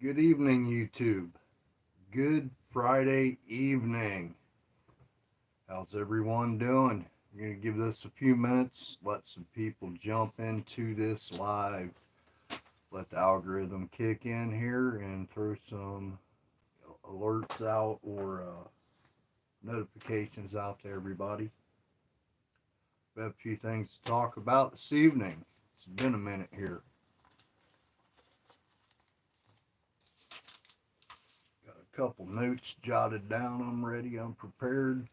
Good evening, YouTube. Good Friday evening. How's everyone doing? I'm going to give this a few minutes, let some people jump into this live, let the algorithm kick in here, and throw some alerts out or notifications out to everybody. We have a few things to talk about this evening. It's been a minute here. Got a couple notes jotted down. I'm ready. I'm prepared.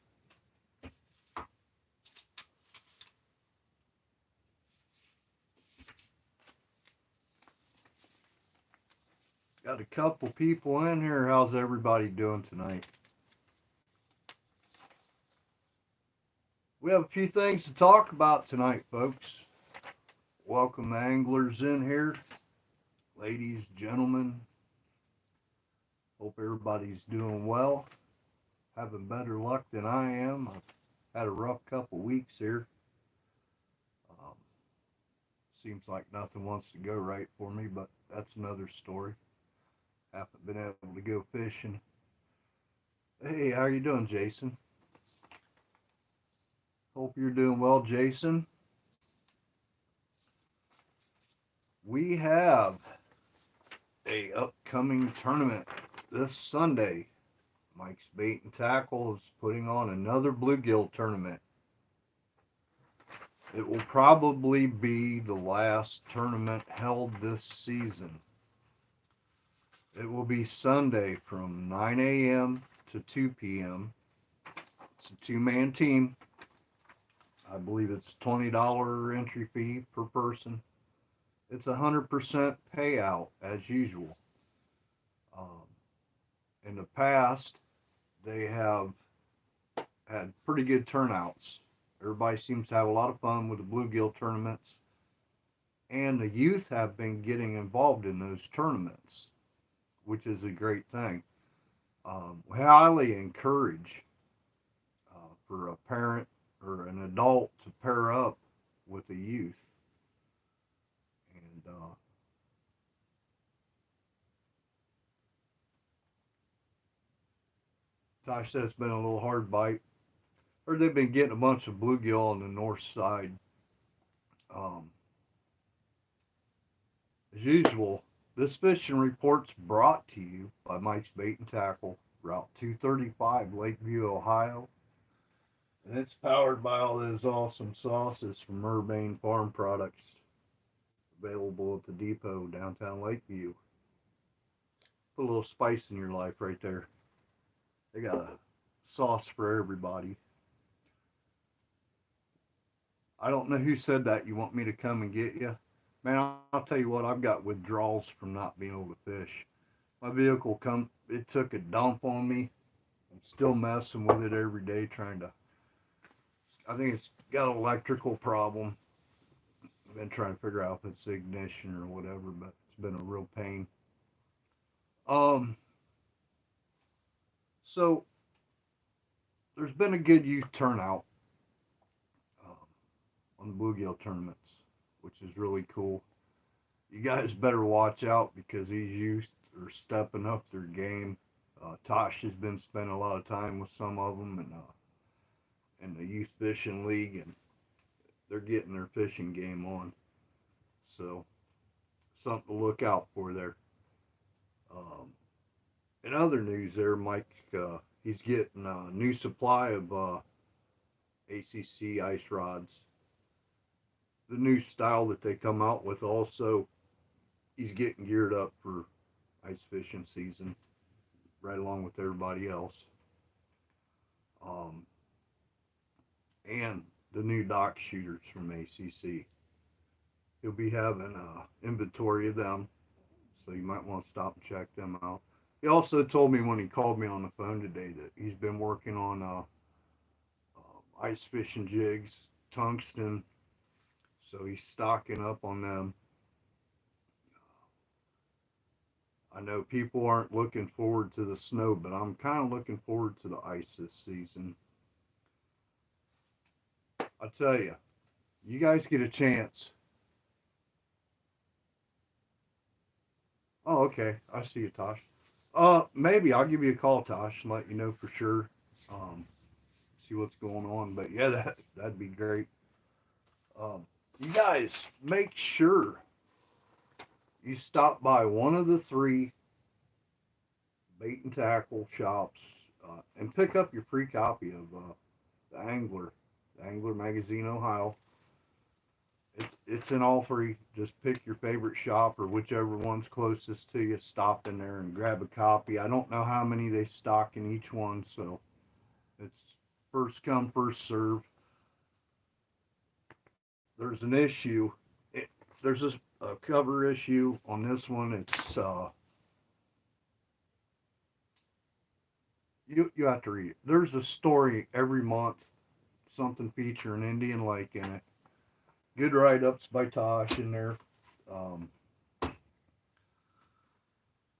Got a couple people in here. How's everybody doing tonight? We have a few things to talk about tonight, folks. Welcome the anglers in here, ladies, gentlemen. Hope everybody's doing well, having better luck than I am. I've had a rough couple weeks here. Um, Seems like nothing wants to go right for me, but that's another story. Haven't been able to go fishing. Hey, how you doing, Jason? Hope you're doing well, Jason. We have a upcoming tournament this Sunday. Mike's Bait and Tackle is putting on another bluegill tournament. It will probably be the last tournament held this season. It will be Sunday from 9 a.m. to 2 p.m. It's a two-man team. I believe it's $20 entry fee per person. It's 100% payout as usual. Um, in the past, they have had pretty good turnouts. Everybody seems to have a lot of fun with the bluegill tournaments, and the youth have been getting involved in those tournaments, which is a great thing. We highly encourage for a parent or an adult to pair up with a youth. And Tosh said it's been a little hard bite. Or they've been getting a bunch of bluegill on the north side. Um, as usual, this fishing report's brought to you by Mike's Bait and Tackle, Route 235, Lakeview, Ohio. And it's powered by all those awesome sauces from Urbane Farm Products, available at the depot downtown Lakeview. Put a little spice in your life right there. They got a sauce for everybody. I don't know who said that. You want me to come and get you? Man, I'll tell you what, I've got withdrawals from not being able to fish. My vehicle it took a dump on me. I'm still messing with it every day trying to, I think it's got an electrical problem. I've been trying to figure out if it's the ignition or whatever, but it's been a real pain. Um, so there's been a good youth turnout um, on the bluegill tournaments, which is really cool. You guys better watch out because these youth are stepping up their game. Tosh has been spending a lot of time with some of them in the youth fishing league, and they're getting their fishing game on. So something to look out for there. Um, in other news, there, Mike, he's getting a new supply of ACC ice rods. The new style that they come out with also, he's getting geared up for ice fishing season right along with everybody else. Um, and the new dock shooters from ACC. He'll be having an inventory of them, so you might want to stop and check them out. He also told me when he called me on the phone today that he's been working on ice fishing jigs, tungsten, so he's stocking up on them. I know people aren't looking forward to the snow, but I'm kind of looking forward to the ice this season. I tell you, you guys get a chance. Oh, okay. I see you, Tosh. Maybe I'll give you a call, Tosh, and let you know for sure. Um, see what's going on. But yeah, that'd be great. Um, you guys make sure you stop by one of the three bait and tackle shops and pick up your free copy of the Angler Magazine, Ohio. It's in all three. Just pick your favorite shop or whichever one's closest to you. Stop in there and grab a copy. I don't know how many they stock in each one, so it's first come first serve. There's an issue. There's a cover issue on this one. You have to read it. There's a story every month, something featuring Indian Lake in it. Good write ups by Tosh in there. Um,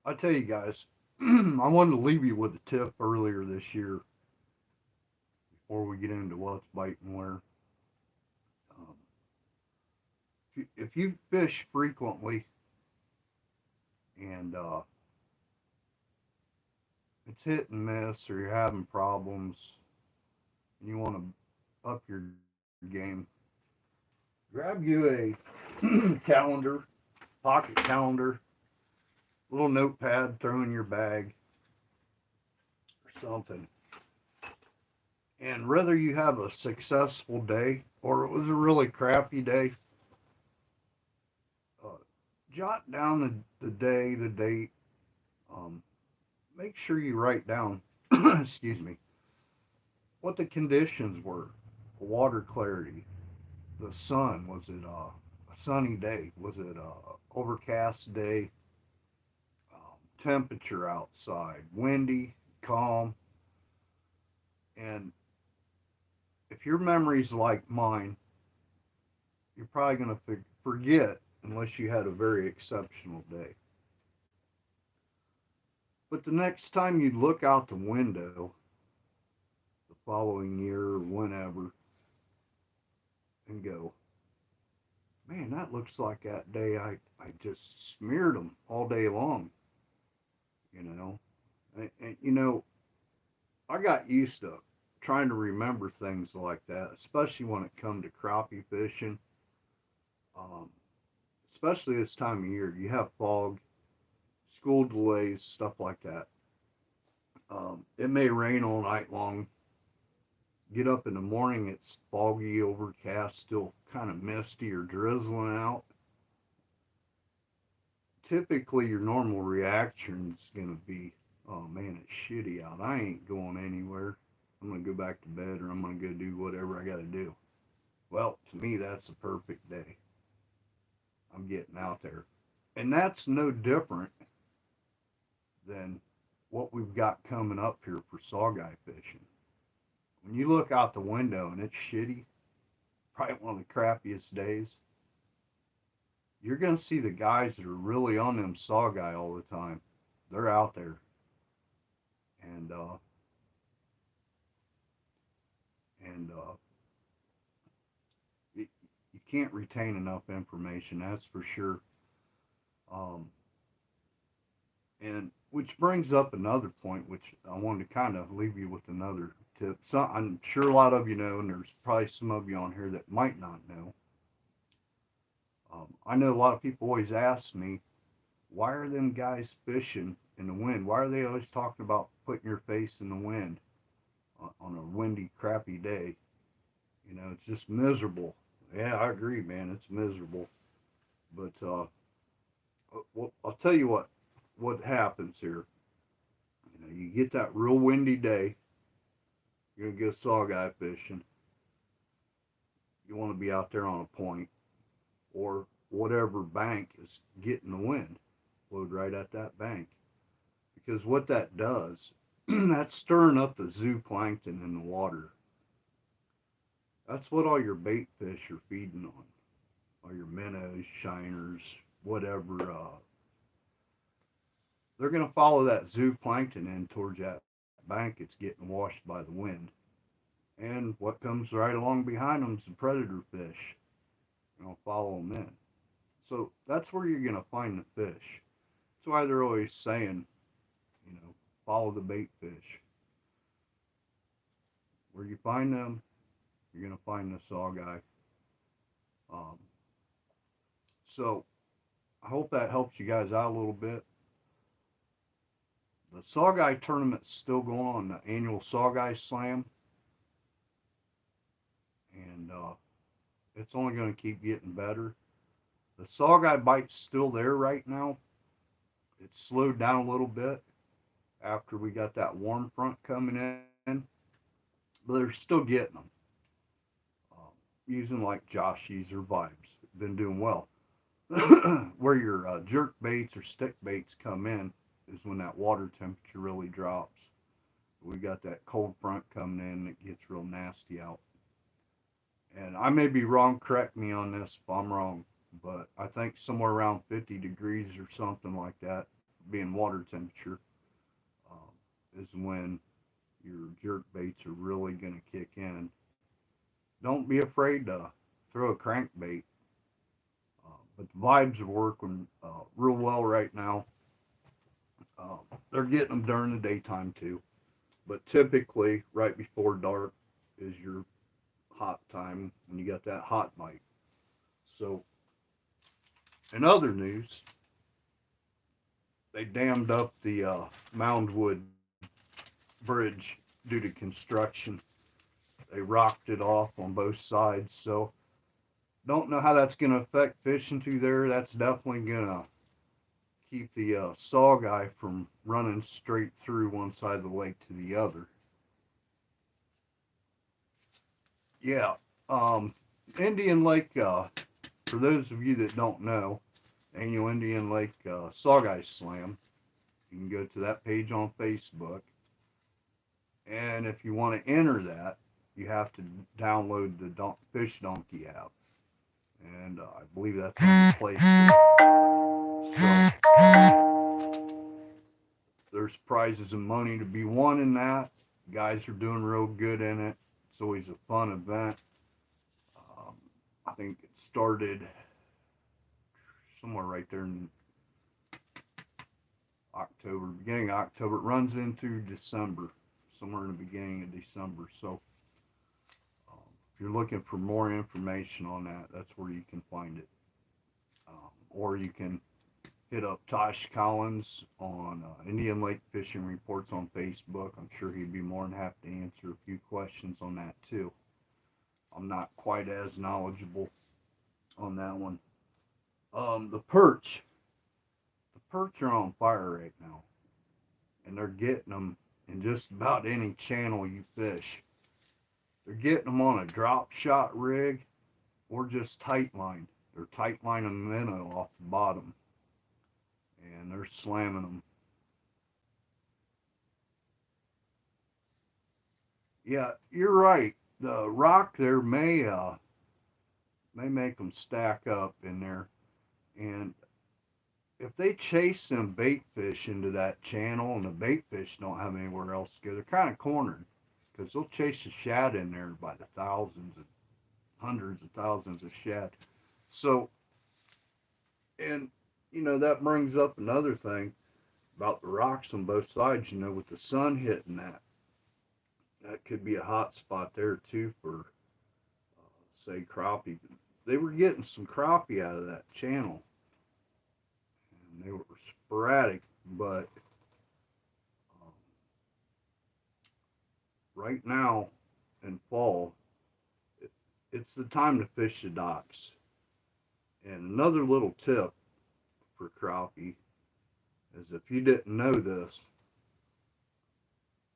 I tell you guys, I wanted to leave you with a tip earlier this year before we get into what's biting where. Um, if you fish frequently and it's hit and miss or you're having problems and you want to up your game, grab you a calendar, pocket calendar, little notepad, throw in your bag or something. And whether you have a successful day or it was a really crappy day, uh, jot down the day, the date. Um, Make sure you write down, excuse me, what the conditions were, water clarity, the sun. Was it a sunny day? Was it a overcast day? Temperature outside, windy, calm, and if your memory's like mine, you're probably going to forget unless you had a very exceptional day. But the next time you look out the window, the following year or whenever, and go, man, that looks like that day I just smeared them all day long, you know. And I got used to trying to remember things like that, especially when it come to crappie fishing. Um, Especially this time of year, you have fog, school delays, stuff like that. It may rain all night long. Get up in the morning, it's foggy, overcast, still kind of misty or drizzling out. Typically, your normal reaction is going to be, oh man, it's shitty out. I ain't going anywhere. I'm going to go back to bed or I'm going to go do whatever I got to do. Well, to me, that's a perfect day. I'm getting out there. And that's no different than what we've got coming up here for saugeye fishing. When you look out the window and it's shitty, probably one of the crappiest days, you're going to see the guys that are really on them saugeye all the time. They're out there. And, uh, and you can't retain enough information, that's for sure. Um, and which brings up another point, which I wanted to kind of leave you with another tip. So I'm sure a lot of you know, and there's probably some of you on here that might not know. I know a lot of people always ask me, why are them guys fishing in the wind? Why are they always talking about putting your face in the wind on a windy, crappy day? It's just miserable. Yeah, I agree, man. It's miserable. But well, I'll tell you what happens here. You get that real windy day. You're gonna go saugeye fishing. You want to be out there on a point or whatever bank is getting the wind. Load right at that bank because what that does, that's stirring up the zooplankton in the water. That's what all your bait fish are feeding on. All your minnows, shiners, whatever. They're going to follow that zooplankton in towards that bank that's getting washed by the wind. And what comes right along behind them is the predator fish. Follow them in. So that's where you're going to find the fish. That's why they're always saying, follow the bait fish. Where you find them, you're gonna find the saw guy. Um, so I hope that helps you guys out a little bit. The saw guy tournament's still going on, the annual saw guy slam, and it's only going to keep getting better. The saw guy bite's still there right now. It's slowed down a little bit after we got that warm front coming in, but they're still getting them. Using like Joshies or Vibes, been doing well. Where your jerk baits or stick baits come in is when that water temperature really drops. We got that cold front coming in, it gets real nasty out. And I may be wrong, correct me on this if I'm wrong, but I think somewhere around 50 degrees or something like that, being water temperature, is when your jerk baits are really going to kick in. Don't be afraid to throw a crankbait. But the vibes are working real well right now. They're getting them during the daytime too. But typically, right before dark is your hot time when you got that hot bite. So, in other news, they dammed up the Moundwood Bridge due to construction. They rocked it off on both sides. So, don't know how that's going to affect fishing through there. That's definitely going to keep the saw guy from running straight through one side of the lake to the other. Yeah, Indian Lake, for those of you that don't know, annual Indian Lake Sawguy Slam, you can go to that page on Facebook. And if you want to enter that, you have to download the Fish Donkey app. And I believe that's on the Play Store. So, there's prizes and money to be won in that. Guys are doing real good in it. It's always a fun event. I think it started somewhere right there in October, beginning of October. It runs into December, somewhere in the beginning of December. So if you're looking for more information on that, that's where you can find it. Or you can hit up Tosh Collins on Indian Lake Fishing Reports on Facebook. I'm sure he'd be more than happy to answer a few questions on that too. I'm not quite as knowledgeable on that one. The perch are on fire right now, and they're getting them in just about any channel you fish. They're getting them on a drop shot rig or just tight line. They're tight lining a minnow off the bottom, and they're slamming them. Yeah, you're right. The rock there may make them stack up in there, and if they chase them bait fish into that channel and the bait fish don't have anywhere else to go, they're kind of cornered because they'll chase the shad in there by the thousands and hundreds of thousands of shad. So, and that brings up another thing about the rocks on both sides. With the sun hitting that could be a hot spot there too for say crappie. They were getting some crappie out of that channel, and they were sporadic, but right now in fall, it's the time to fish the docks. And another little tip for crappie is, if you didn't know this,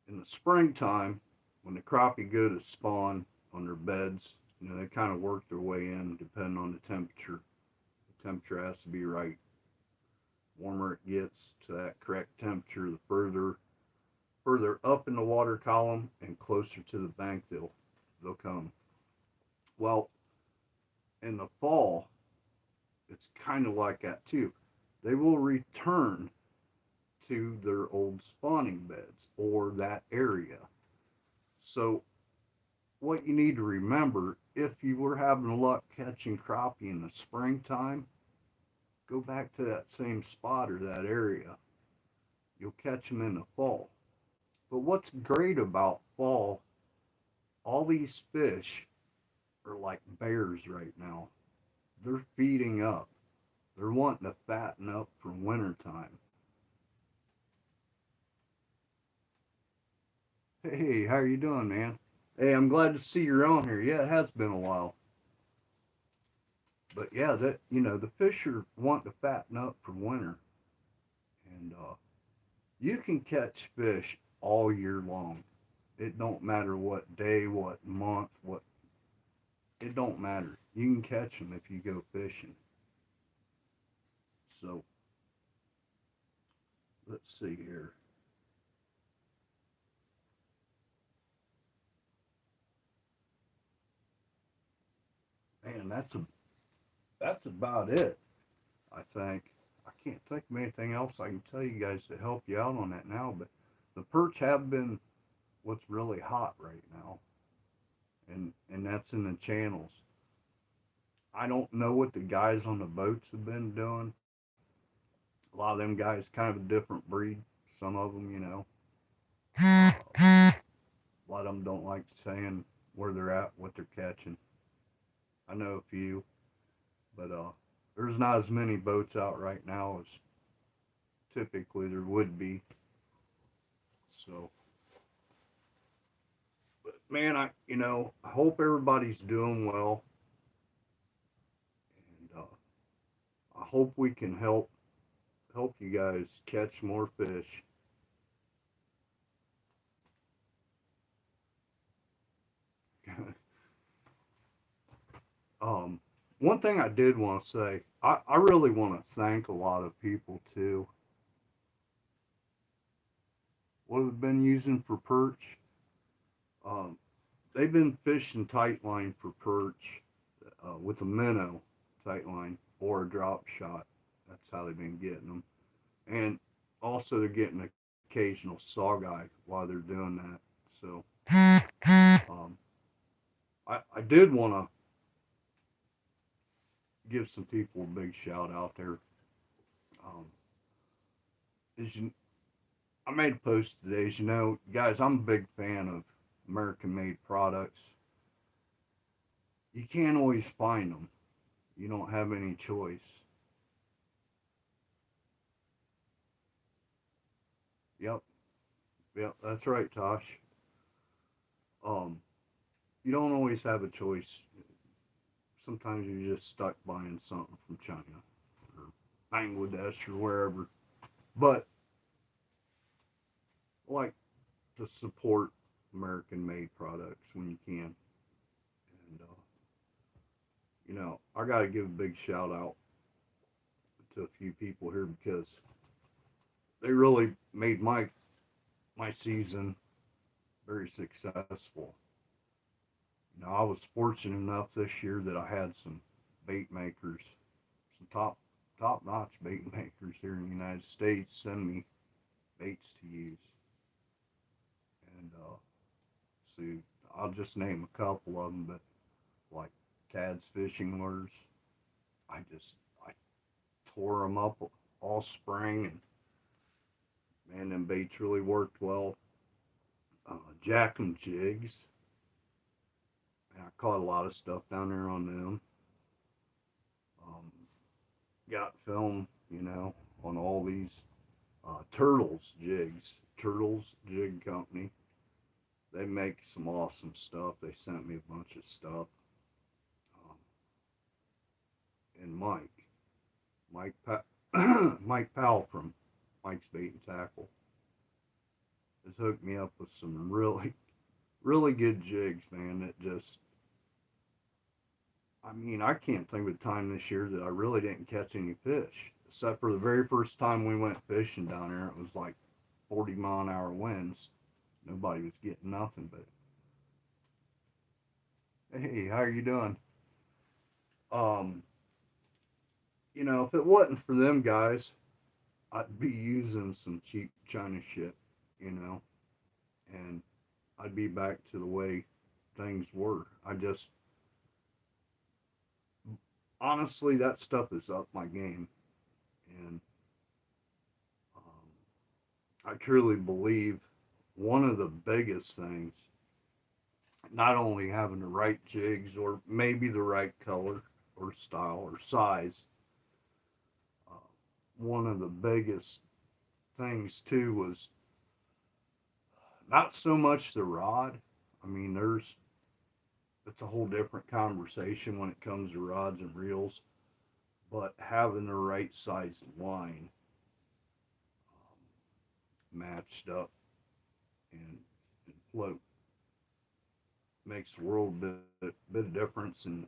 in the springtime, when the crappie go to spawn on their beds, they kind of work their way in depending on the temperature. The temperature has to be right. Warmer it gets to that correct temperature, the further up in the water column and closer to the bank they'll come. Well, in the fall, it's kind of like that too. They will return to their old spawning beds or that area. So what you need to remember, if you were having luck catching crappie in the springtime, go back to that same spot or that area. You'll catch them in the fall. But what's great about fall, all these fish are like bears right now. They're feeding up. They're wanting to fatten up for winter time. Hey, how you doing, man? Hey, I'm glad to see you're on here. Yeah, it has been a while. But yeah, that the fish are wanting to fatten up for winter, and you can catch fish all year long. It don't matter what day, what month, what it don't matter. You can catch them if you go fishing. So let's see here. Man, that's about it. I think I can't think of anything else I can tell you guys to help you out on that now. But the perch have been what's really hot right now, and that's in the channels. I don't know what the guys on the boats have been doing. A lot of them guys kind of a different breed. Some of them, a lot of them don't like saying where they're at, what they're catching. I know a few, but there's not as many boats out right now as typically there would be. So, but man, I hope everybody's doing well, and I hope we can help you guys catch more fish. um, One thing I did want to say, I really want to thank a lot of people too. What have been using for perch? Um, they've been fishing tight line for perch with a minnow tight line or a drop shot. That's how they've been getting them. And also they're getting an occasional sawguy while they're doing that. So I did want to give some people a big shout out there. Um, as you, I made a post today. As you know, guys, I'm a big fan of American-made products. You can't always find them. You don't have any choice. Yep, yep, that's right, Tosh. Um, you don't always have a choice. Sometimes you're just stuck buying something from China or Bangladesh or wherever. But I like to support American-made products when you can. And I got to give a big shout out to a few people here because they really made my season very successful. I was fortunate enough this year that I had some bait makers, some top notch bait makers here in the United States send me baits to use, and so I'll just name a couple of them, but like Tad's fishing lures, I tore them up all spring, and man, them baits really worked well. Jack and jigs, and I caught a lot of stuff down there on them. Um, Got film, on all these Turtles jigs. Turtles Jig Company. They make some awesome stuff. They sent me a bunch of stuff. Um, and Mike, Mike Powell from Mike's Bait and Tackle has hooked me up with some really, really good jigs, man. That just, I can't think of a time this year that I really didn't catch any fish, except for the very first time we went fishing down there. It was like 40-mile-an-hour winds. Nobody was getting nothing. But hey, how are you doing? Um, if it wasn't for them guys, I'd be using some cheap China shit, you know, and I'd be back to the way things were. I just honestly, that stuff is up my game. And I truly believe one of the biggest things, not only having the right jigs or maybe the right color or style or size, uh, one of the biggest things too was not so much the rod. I mean, it's a whole different conversation when it comes to rods and reels, but having the right size line matched up and float makes a world bit of difference in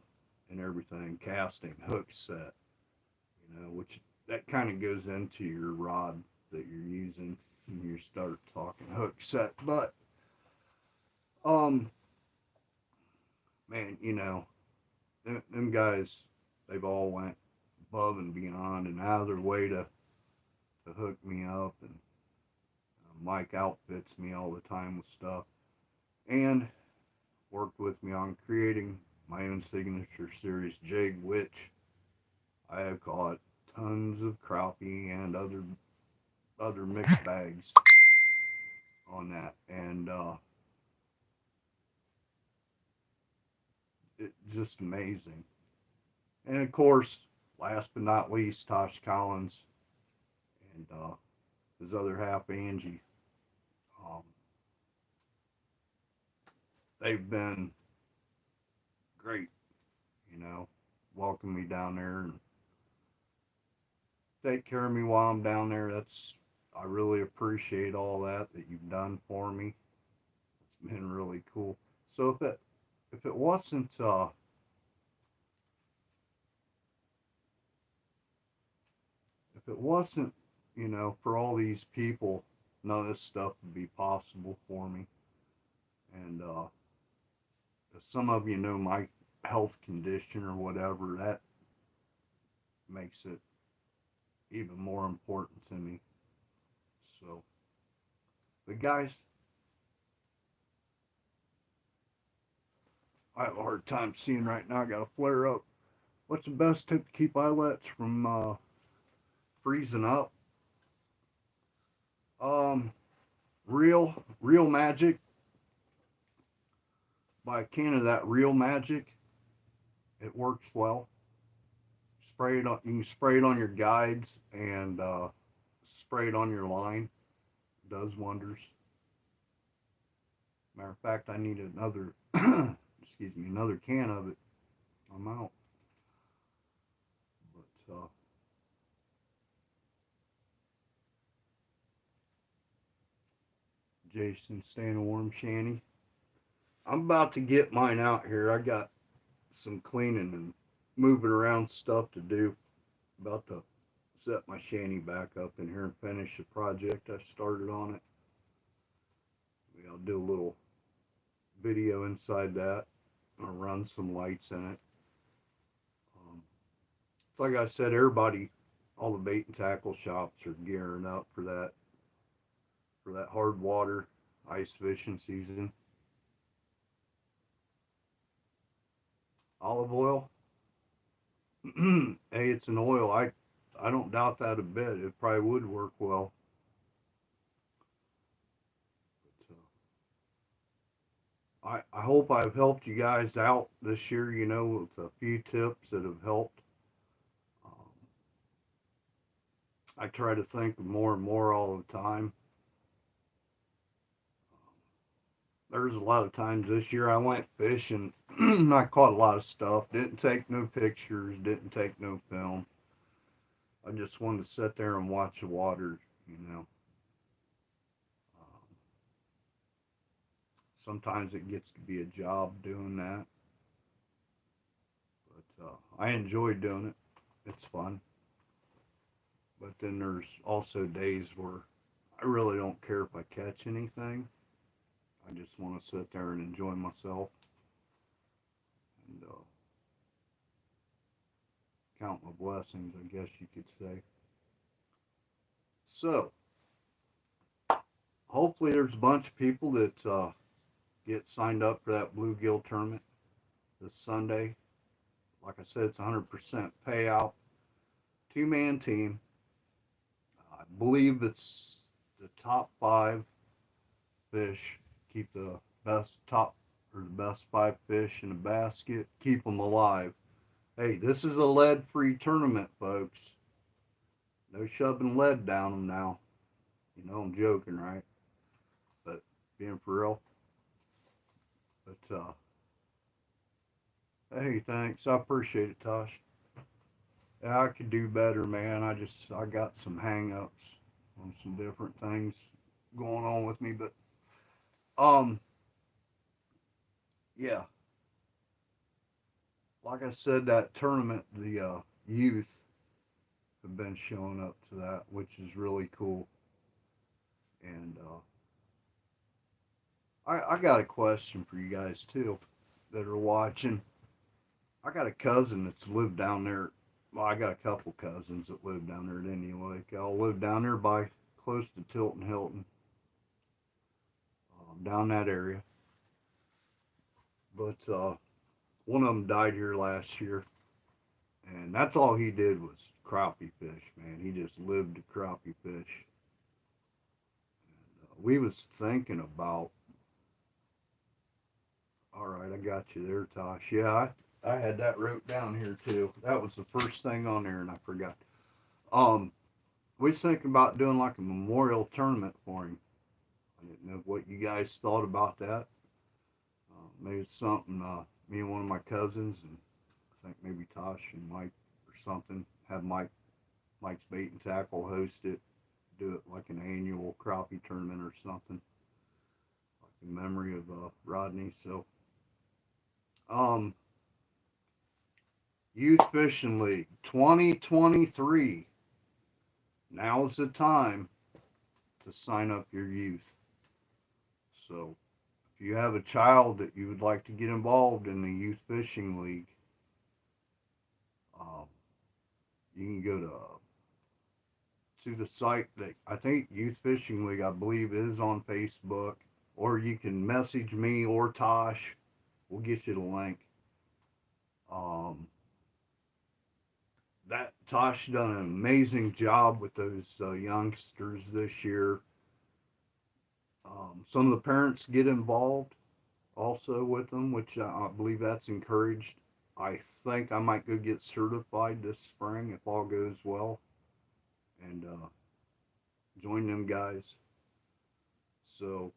everything. Casting, hook set, which that kind of goes into your rod that you're using when you start talking hook set. But um, man, them guys, they've all went above and beyond and out of their way to hook me up, and Mike outfits me all the time with stuff, and worked with me on creating my own signature series jig, which I have caught tons of crappie and other mixed bags on that, and it's just amazing. And of course, last but not least, Tosh Collins and his other half, Angie. Um, they've been great, welcome me down there and take care of me while I'm down there. I really appreciate all that you've done for me. It's been really cool. So if it wasn't if it wasn't, for all these people, none of this stuff would be possible for me. And if some of you know my health condition or whatever, that makes it even more important to me. So, but guys, I have a hard time seeing right now. I got a flare up. What's the best tip to keep eyelets from freezing up? Um, real magic. Buy a can of that real magic. It works well. Spray it on. You can spray it on your guides and spray it on your line. It does wonders. Matter of fact, I need another. Excuse me, another can of it. I'm out. But Jason, staying warm, Shanny. I'm about to get mine out here. I got some cleaning and moving around stuff to do. About to set my shanty back up in here and finish the project I started on it. Maybe I'll do a little video inside that. I'll run some lights in it. It's like I said, everybody, all the bait and tackle shops are gearing up for that hard water ice fishing season. Olive oil, hey, it's an oil. I don't doubt that a bit. It probably would work well. But, I hope I've helped you guys out this year. With a few tips that have helped. Um, I try to think of more and more all the time. There's a lot of times this year I went fishing. I caught a lot of stuff. Didn't take no pictures. Didn't take no film. I just wanted to sit there and watch the water. You know. Um, Sometimes it gets to be a job doing that, but I enjoy doing it. It's fun. But then there's also days where I really don't care if I catch anything. I just want to sit there and enjoy myself and count my blessings, I guess you could say. So, hopefully, there's a bunch of people that get signed up for that bluegill tournament this Sunday. Like I said, it's 100% payout, 2-man team. believe it's the top 5 fish. Keep the best top or the best 5 fish in the basket. Keep them alive. Hey, this is a lead-free tournament, folks. No shoving lead down them now. You know I'm joking, right? But being for real. But hey, thanks. I appreciate it, Tosh. Yeah, I could do better, man. I got some hang-ups on some different things going on with me, but um yeah, like I said, that tournament, the youth have been showing up to that, which is really cool. And I got a question for you guys too that are watching. I got a cousin that's lived down there. Well, I got a couple cousins that live down there at Indian Lake. They all live down there by close to Tilton Hilton, down that area. But one of them died here last year, and that's all he did was crappie fish. Man, he just lived to crappie fish. We was thinking about. All right, I got you there, Tosh. Yeah, I had that wrote down here too. That was the first thing on there, and I forgot. Um, we was thinking about doing like a memorial tournament for him. I didn't know what you guys thought about that. Maybe it's something me and one of my cousins, and I think maybe Tosh and Mike or something, have Mike's Bait and Tackle host it, do it like an annual crappie tournament or something, like in memory of Rodney. So, um, Youth Fishing League 2023. Now's the time to sign up your youth. So, if you have a child that you would like to get involved in the Youth Fishing League, um, you can go to the site that I think Youth Fishing League, I believe, is on Facebook, or you can message me or Tosh. We'll get you the link. Um, that Tosh done an amazing job with those youngsters this year. Some of the parents get involved also with them, which I believe that's encouraged. I think I might go get certified this spring if all goes well, and join them guys. So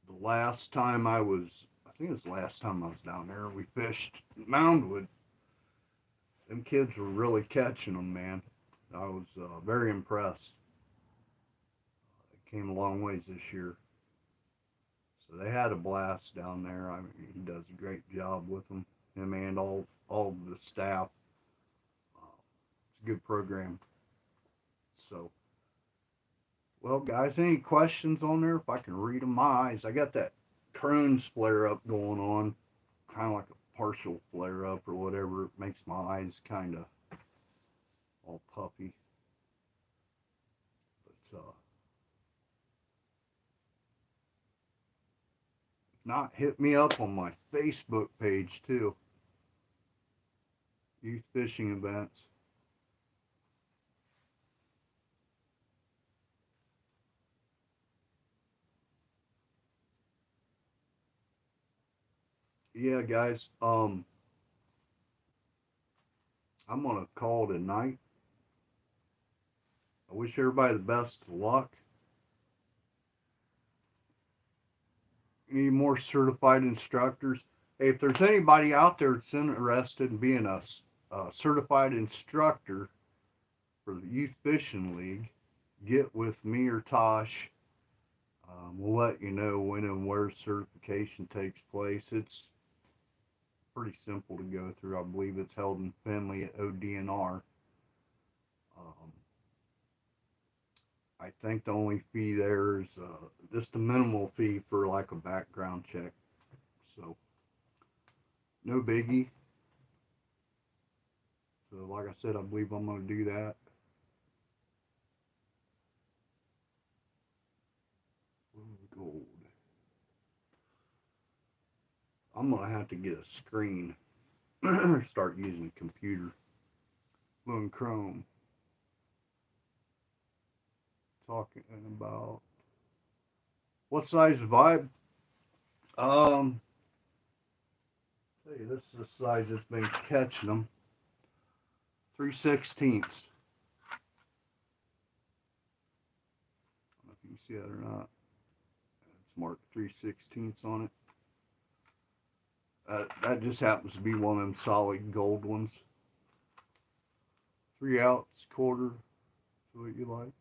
the last time I think it was the last time I was down there, we fished Moundwood. Them kids were really catching them, man. I was very impressed. They came a long ways this year. So they had a blast down there. I mean, he does a great job with them, him and all of the staff. It's a good program. So, well, guys, any questions on there? If I can read them, my eyes. I got that Crohn's flare up going on, kind of like a partial flare up or whatever. It makes my eyes kind of all puffy. But if not, hit me up on my Facebook page too. Youth fishing events. Yeah, guys. I'm gonna call it a night. I wish everybody the best of luck. Need more certified instructors. Hey, if there's anybody out there that's interested in being a certified instructor for the Youth Fishing League, get with me or Tosh. We'll let you know when and where certification takes place. It's pretty simple to go through. I believe it's held in Findlay at ODNR. Um, I think the only fee there is just a minimal fee for like a background check. So no biggie. So like I said, I believe I'm going to do that. Gold. I'm going to have to get a screen. Start using a computer. Look, Chrome. talking about what size vibe. Tell you, this is the size that's been catching them. 3/16. I don't know if you can see that or not. It's marked 3/16 on it. That just happens to be one of them solid gold ones. 3/8 quarter. Is what you like.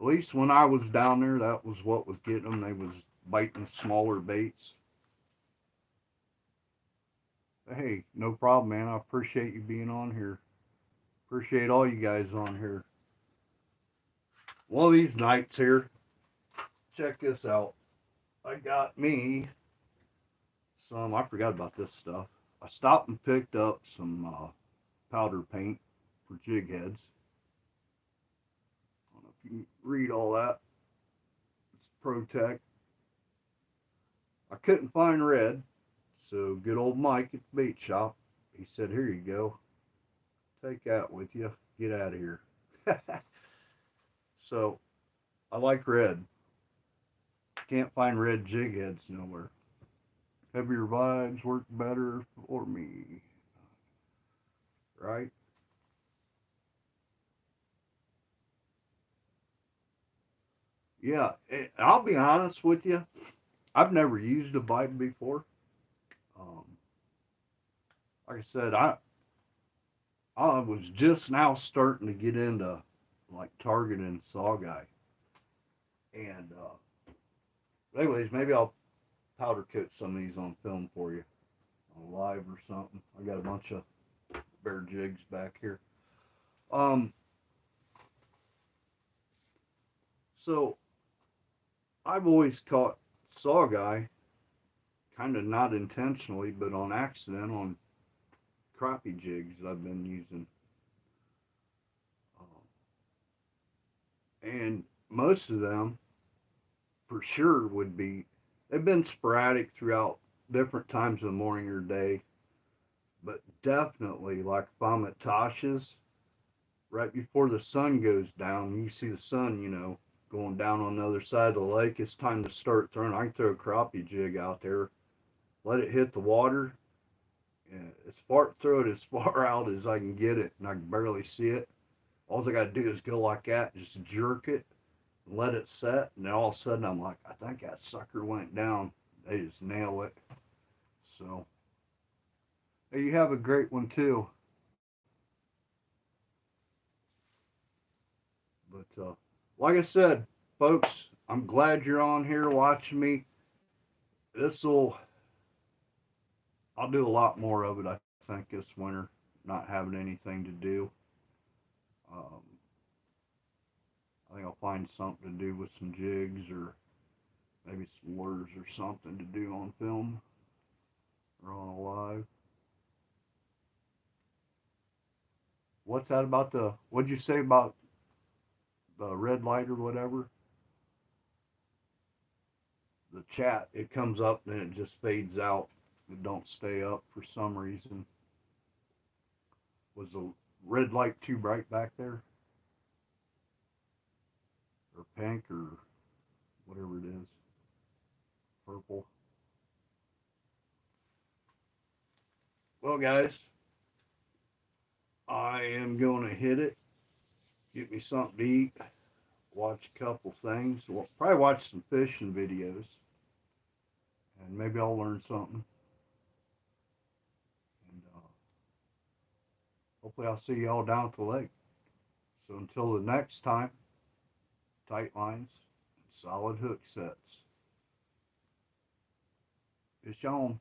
At least when I was down there, that was what was getting them. They was biting smaller baits. But hey, no problem, man. I appreciate you being on here. Appreciate all you guys on here. One of these nights here, check this out. I got me some, I forgot about this stuff. I stopped and picked up some powder paint for jig heads. I don't know if you can read all that. It's ProTech. I couldn't find red, so good old Mike at the bait shop, he said, here you go. Take that with you. Get out of here. So, I like red. Can't find red jig heads nowhere. Heavier vibes work better for me. Right? Yeah, I'll be honest with you. I've never used a vibe before. Um, like I said, I was just now starting to get into like Target and Saw Guy. And anyways, maybe I'll powder coat some of these on film for you on live or something. I got a bunch of bear jigs back here. So I've always caught Saw Guy, kind of not intentionally, but on accident on crappie jigs I've been using. And most of them, for sure, would be, they've been sporadic throughout different times of the morning or day, but definitely, like if I'm at Tasha's, right before the sun goes down, you see the sun, going down on the other side of the lake, it's time to start throwing. I can throw a crappie jig out there, let it hit the water, and throw it as far out as I can get it, and I can barely see it. All I got to do is go like that, just jerk it, and let it set, and then all of a sudden I'm like, I think that sucker went down. They just nail it. So, hey, you have a great one too. But like I said, folks, I'm glad you're on here watching me. This'll, I'll do a lot more of it. I think this winter, not having anything to do. Um, I think I'll find something to do with some jigs or maybe some lures or something to do on film or on a live. What's that about what'd you say about the red light or whatever? The chat, it comes up and it just fades out. It don't stay up for some reason. Was the red light too bright back there? Or pink or whatever it is? Purple. Well, guys, I am going to hit it. Get me something to eat. Watch a couple things. Well, probably watch some fishing videos. And maybe I'll learn something. And hopefully I'll see y'all down at the lake. So until the next time, tight lines, solid hook sets. Fish on.